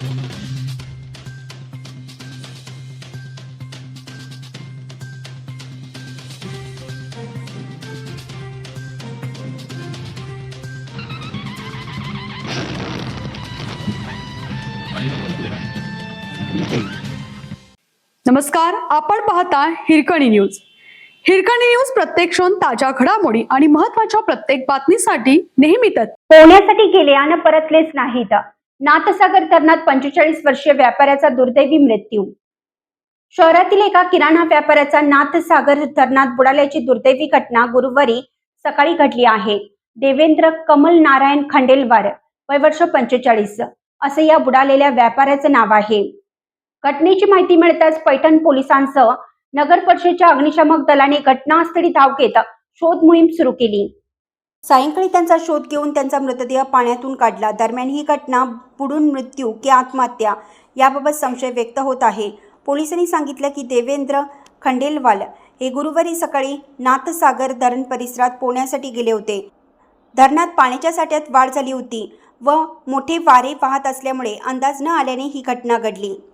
नमस्कार, आपण पाहता हिरकणी न्यूज. हिरकणी न्यूज प्रत्येक क्षण ताज्या घडामोडी आणि महत्त्वाच्या प्रत्येक बातमीसाठी नेहमीच पोहण्यासाठी गेले आणि परतलेच नाहीत. नाथसागर धरणात 45 वर्षीय व्यापाऱ्याचा दुर्दैवी मृत्यू. शहरातील एका किराणा व्यापाऱ्याचा नाथसागर धरणात बुडाल्याची दुर्दैवी घटना गुरुवारी सकाळी घडली आहे. देवेंद्र कमल नारायण खंडेलवार, वय वर्ष 45, असे या बुडालेल्या व्यापाऱ्याचं नाव आहे. घटनेची माहिती मिळताच पैठण पोलिसांसह नगर परिषदेच्या अग्निशमक दलाने घटनास्थळी धाव घेत शोध मोहीम सुरू केली. सायंकाळी त्यांचा शोध घेऊन त्यांचा मृतदेह पाण्यातून काढला. दरम्यान ही घटना बुडून मृत्यू की आत्महत्या याबाबत संशय व्यक्त होत आहे. पोलिसांनी सांगितलं की देवेंद्र खंडेलवाल हे गुरुवारी सकाळी नाथसागर धरण परिसरात पोहण्यासाठी गेले होते. धरणात पाण्याच्या साठ्यात वाढ झाली होती व मोठे वारे वाहत असल्यामुळे अंदाज न आल्याने ही घटना घडली.